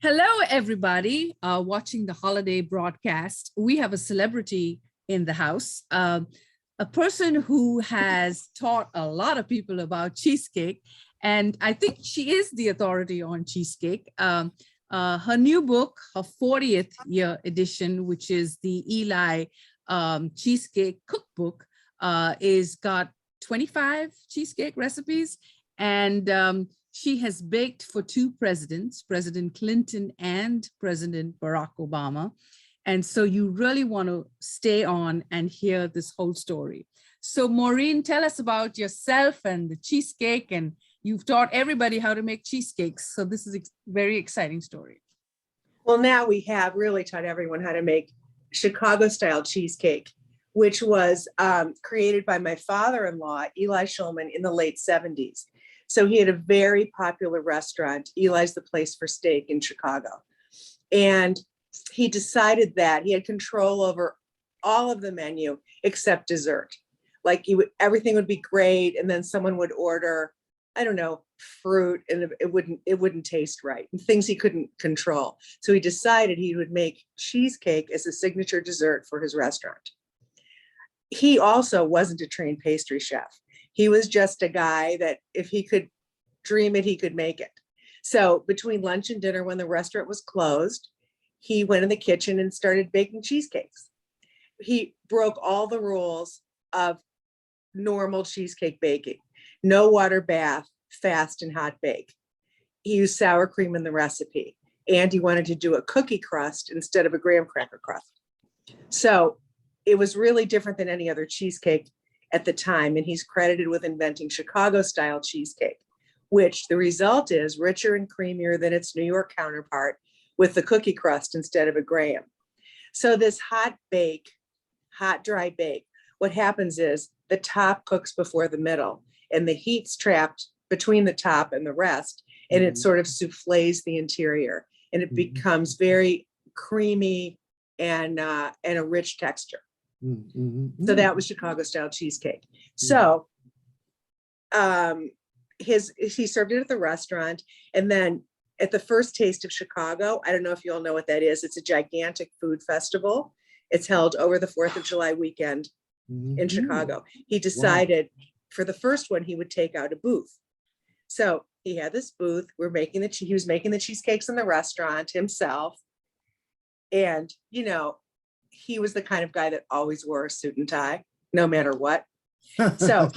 Hello, everybody watching the holiday broadcast. We have a celebrity in the house, a person who has taught a lot of people about cheesecake. And I think she is the authority on cheesecake. Her new book, her 40th year edition, which is the Eli Cheesecake Cookbook, is got 25 cheesecake recipes. And she has baked for two presidents, President Clinton and President Barack Obama. And so you really want to stay on and hear this whole story. So Maureen, tell us about yourself and the cheesecake, and you've taught everybody how to make cheesecakes. So this is a very exciting story. Well, now we have really taught everyone how to make Chicago style cheesecake, which was created by my father-in-law, Eli Schulman, in the late 70s. So he had a very popular restaurant, Eli's the Place for Steak in Chicago. And he decided that he had control over all of the menu except dessert. Like everything would be great. And then someone would order, I don't know, fruit, and it wouldn't taste right, and things he couldn't control. So he decided he would make cheesecake as a signature dessert for his restaurant. He also wasn't a trained pastry chef. He was just a guy that if he could dream it, he could make it. So between lunch and dinner, when the restaurant was closed, he went in the kitchen and started baking cheesecakes. He broke all the rules of normal cheesecake baking. No water bath, fast and hot bake. He used sour cream in the recipe, and he wanted to do a cookie crust instead of a graham cracker crust. So it was really different than any other cheesecake at the time, and he's credited with inventing Chicago style cheesecake, which the result is richer and creamier than its New York counterpart with the cookie crust instead of a graham. So this hot dry bake, what happens is the top cooks before the middle, and the heat's trapped between the top and the rest, and it sort of souffles the interior, and it becomes very creamy and a rich texture. So that was Chicago style cheesecake. So he served it at the restaurant, and then at the first Taste of Chicago, I don't know if you all know what that is. It's a gigantic food festival. It's held over the 4th of July weekend in Chicago. He decided for the first one, he would take out a booth. So he had this booth. He was making the cheesecakes in the restaurant himself. And, you know, he was the kind of guy that always wore a suit and tie, no matter what. So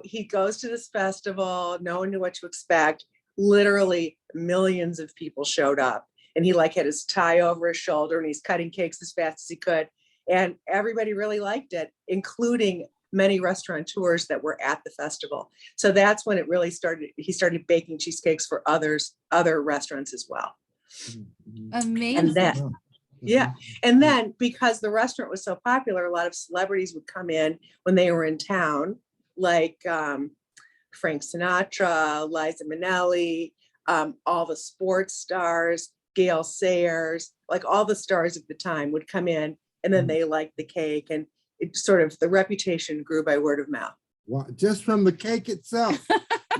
he goes to this festival. No one knew what to expect. Literally millions of people showed up, and he had his tie over his shoulder, and he's cutting cakes as fast as he could. And everybody really liked it, including many restaurateurs that were at the festival. So that's when it really started. He started baking cheesecakes for other restaurants as well. Amazing. And then, yeah. And then because the restaurant was so popular, a lot of celebrities would come in when they were in town, like Frank Sinatra, Liza Minnelli, all the sports stars, Gail Sayers, like all the stars of the time would come in, and then they liked the cake, and it sort of, the reputation grew by word of mouth. Wow, just from the cake itself.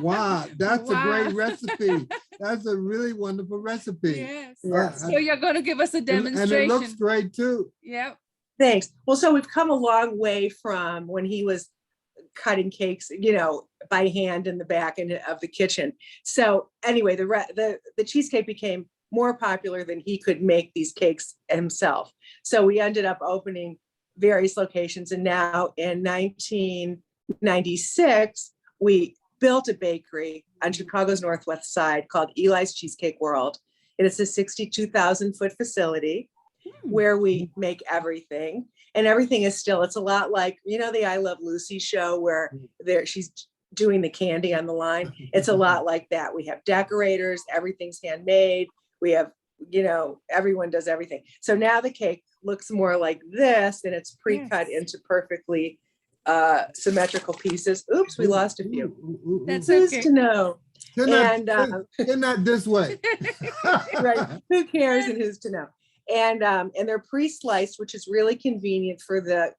Wow, that's a great recipe. That's a really wonderful recipe. Yes. So you're going to give us a demonstration. And it looks great too. Yep. Thanks. Well, so we've come a long way from when he was cutting cakes, you know, by hand in the back end of the kitchen. So anyway, the cheesecake became more popular than he could make these cakes himself. So we ended up opening various locations, and now in 1996, we built a bakery on Chicago's Northwest Side called Eli's Cheesecake World. And it's a 62,000 foot facility where we make everything. And everything is still, it's a lot like, you know, the I Love Lucy show where she's doing the candy on the line. It's a lot like that. We have decorators, everything's handmade. We have, you know, everyone does everything. So now the cake looks more like this, and it's pre-cut into perfectly symmetrical pieces. Oops, we lost a few. That's Who's okay. to know? They're not this way. Right. Who cares and who's to know? And they're pre-sliced, which is really convenient for the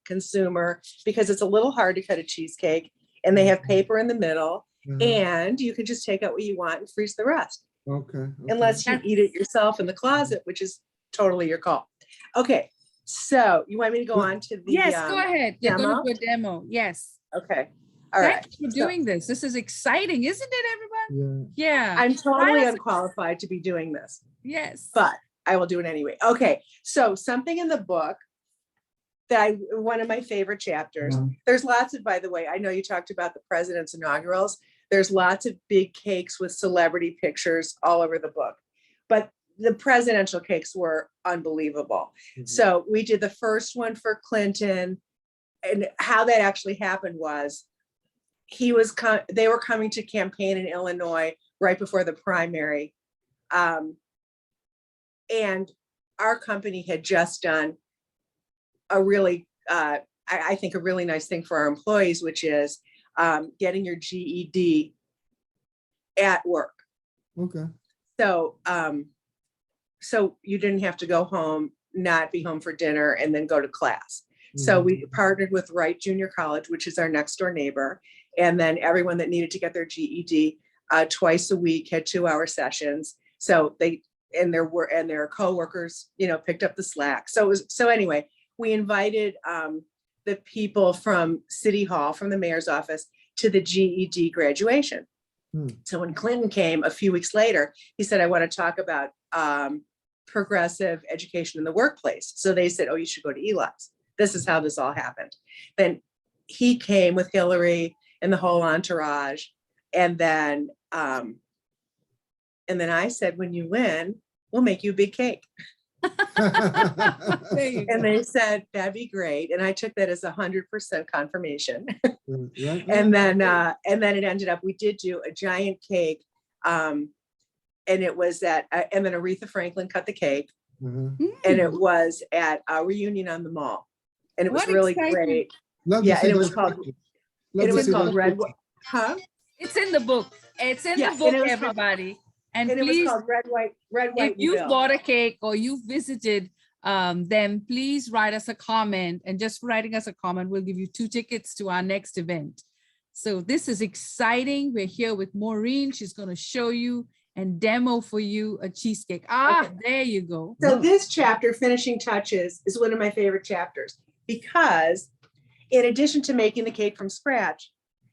consumer because it's a little hard to cut a cheesecake, and they have paper in the middle, and you can just take out what you want and freeze the rest. Okay. unless you eat it yourself in the closet, which is totally your call. Okay, so you want me to go on to the Yes, go ahead. You're going demo? to do a demo. Yes. Okay, all right. Thanks for So doing this. This is exciting, isn't it, everyone? Yeah. I'm totally Write us- unqualified to be doing this, Yes. but I will do it anyway. Okay, so something in the book that one of my favorite chapters, there's lots of, by the way, I know you talked about the president's inaugurals. There's lots of big cakes with celebrity pictures all over the book, but the presidential cakes were unbelievable. So we did the first one for Clinton, and how that actually happened was they were coming to campaign in Illinois right before the primary. And our company had just done a really, I think a really nice thing for our employees, which is getting your GED at work. Okay. So, so you didn't have to go home, not be home for dinner, and then go to class. So we partnered with Wright Junior College, which is our next door neighbor. And then everyone that needed to get their GED twice a week had 2-hour sessions. So their coworkers, picked up the slack. So anyway, we invited the people from City Hall, from the mayor's office, to the GED graduation. So when Clinton came a few weeks later, he said, I want to talk about progressive education in the workplace. So they said, oh, you should go to Eli's. This is how this all happened. Then he came with Hillary and the whole entourage. And then I said, when you win, we'll make you a big cake. And they said, that'd be great. And I took that as 100% confirmation. And then it ended up, we did do a giant cake. And it was and then Aretha Franklin cut the cake. And it was at a reunion on the mall. And it was really great. And it was called Red. Huh? It's in the book. It's in the book, everybody. And it was called Red, White, if you've bought a cake or you've visited then please write us a comment, and just writing us a comment, we'll give you 2 tickets to our next event. So this is exciting. We're here with Maureen. She's going to show you and demo for you a cheesecake. There you go. So this chapter, Finishing Touches, is one of my favorite chapters because in addition to making the cake from scratch,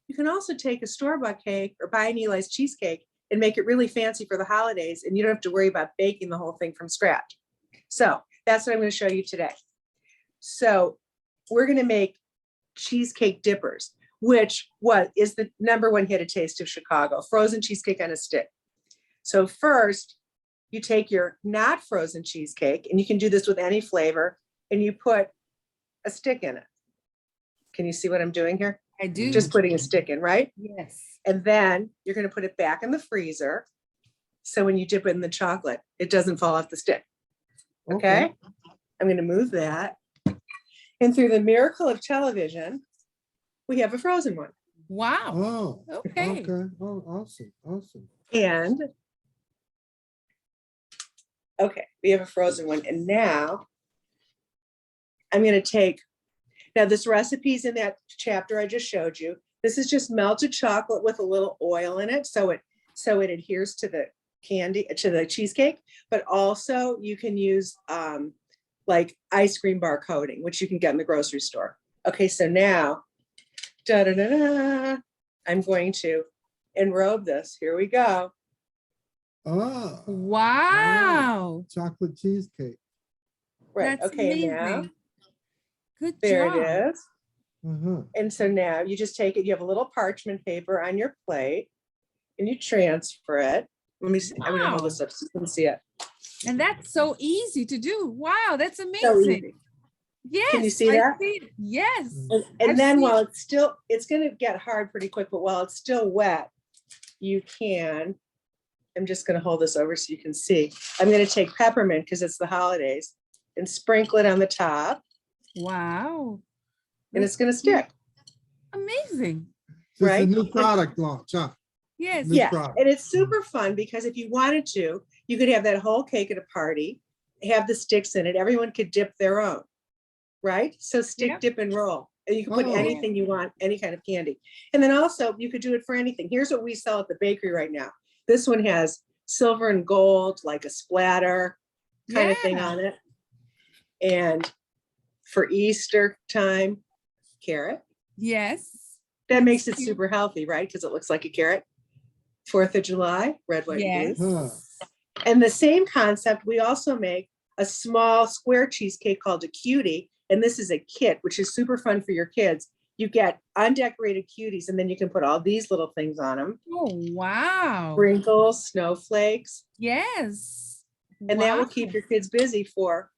you can also take a store-bought cake or buy an Eli's cheesecake and make it really fancy for the holidays, and you don't have to worry about baking the whole thing from scratch. So that's what I'm going to show you today. So we're going to make cheesecake dippers, which is the #1 hit a taste of Chicago, frozen cheesecake on a stick. So first, you take your not frozen cheesecake, and you can do this with any flavor, and you put a stick in it. Can you see what I'm doing here? I do. Just putting a stick in, right? Yes. And then you're going to put it back in the freezer. So when you dip it in the chocolate, it doesn't fall off the stick. Okay. I'm going to move that. And through the miracle of television, we have a frozen one. Wow. Oh, Okay. Oh, awesome. And okay, we have a frozen one. And now I'm going to take, now this recipe's in that chapter I just showed you. This is just melted chocolate with a little oil in it. So it adheres to the candy, to the cheesecake, but also you can use like ice cream bar coating, which you can get in the grocery store. Okay, so now, I'm going to enrobe this. Here we go. Oh. Wow. Chocolate cheesecake. Right. That's okay, amazing. now Good there job. it is. And so now you just take it, you have a little parchment paper on your plate and you transfer it. Let me see. I'm going to hold this up so you can see it. And that's so easy to do. Wow, that's So amazing. easy. Yes. Can you see I that? see it. Yes. And I've then seen- while it's going to get hard pretty quick, but while it's still wet, you can, I'm just going to hold this over so you can see. I'm going to take peppermint because it's the holidays and sprinkle it on the top. Wow. And it's going to stick. Amazing. So Right? It's a new product launch, huh? Yes. New Yeah, product. and it's super fun because if you wanted to, you could have that whole cake at a party, have the sticks in it. Everyone could dip their own, right? So stick, Yep. dip, and roll. And you can put Oh. anything you want, any kind of candy. And then also you could do it for anything. Here's what we sell at the bakery right now. This one has silver and gold, like a splatter kind of thing Yeah. on it. And for Easter time, carrot. Yes. That makes it Cute. super healthy, right? Because it looks like a carrot. 4th of July, red, white, and Yes. blue. Huh. And the same concept, we also make a small square cheesecake called a cutie. And this is a kit, which is super fun for your kids. You get undecorated cuties, and then you can put all these little things on them. Oh, wow. Sprinkles, snowflakes. Yes. And that will Wow. keep your kids busy for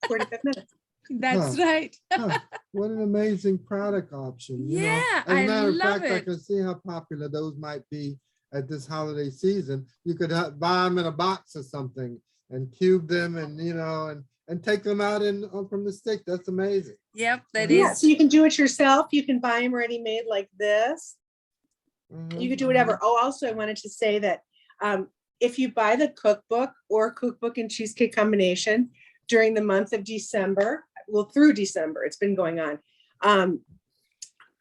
45 minutes. That's Huh. right. Huh. What an amazing product option. You know? Yeah, As a I matter of love fact, I it. can see how popular those might be at this holiday season. You could buy them in a box or something and cube them and, you know, and take them out from the stick. That's amazing. Yep, that Yeah, Yeah, is. so you can do it yourself. You can buy them ready made like this. You could do whatever. Oh, also, I wanted to say that if you buy the cookbook or cookbook and cheesecake combination during the month of December, well, through December, it's been going on,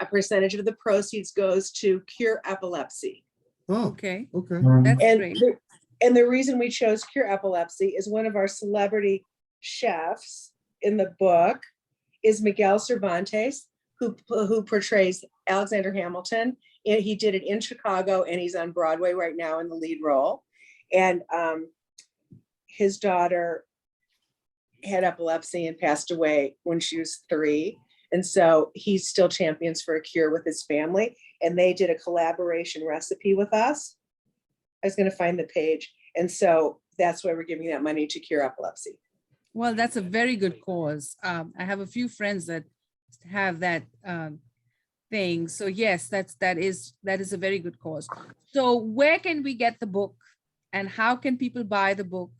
a percentage of the proceeds goes to cure epilepsy. Oh, Okay, okay. that's And great. the reason we chose cure epilepsy is one of our celebrity chefs in the book is Miguel Cervantes, who portrays Alexander Hamilton. And he did it in Chicago, and he's on Broadway right now in the lead role. And his daughter had epilepsy and passed away when she was 3. And so he still champions for a cure with his family. And they did a collaboration recipe with us. I was going to find the page. And so that's why we're giving that money to cure epilepsy. Well, that's a very good cause. I have a few friends that have that thing. So yes, that is a very good cause. So where can we get the book, and how can people buy the book?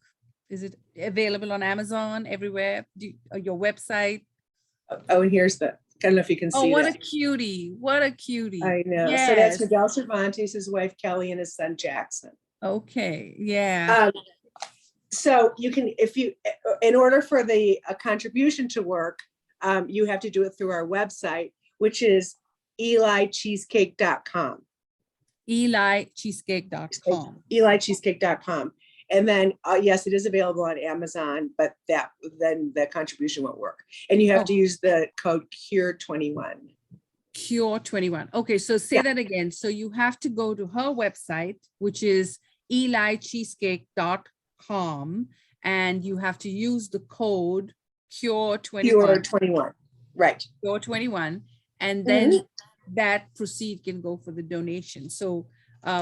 Is it available on Amazon everywhere? Your website? Oh, and here's the, I don't know if you can Oh, see what that. a cutie! What a cutie! I know. So that's Yes. Miguel Cervantes, his wife Kelly, and his son Jackson. Okay. Yeah. So you can, if you, in order for the contribution to work, you have to do it through our website, which is elicheesecake.com. elicheesecake.com. elicheesecake.com. And then, yes, it is available on Amazon, but then the contribution won't work. And you have to use the code CURE21. CURE21. Okay, so say that again. So you have to go to her website, which is elicheesecake.com, and you have to use the code CURE21. CURE21, right. CURE21, and then that proceed can go for the donation. So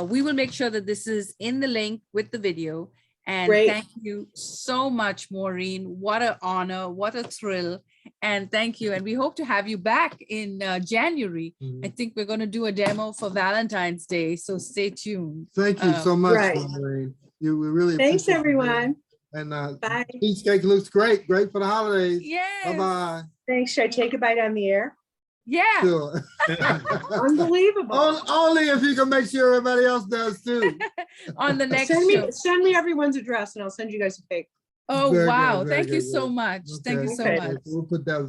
we will make sure that this is in the link with the video. And Great. Thank you so much, Maureen. What an honor, what a thrill. And thank you. And we hope to have you back in January. I think we're going to do a demo for Valentine's Day. So stay tuned. Thank you so much, Right. Maureen. We really Thanks, appreciate you. everyone. And Bye. cheesecake looks great. Great for the holidays. Yes. Bye-bye. Thanks. Should I take a bite on the air? Yeah. Sure. Unbelievable. Only if you can make sure everybody else does too. On the next Send show. me everyone's address and I'll send you guys a cake. Oh, Very good, wow. very Thank you good. so much. Thank you so Okay. much. We'll put that.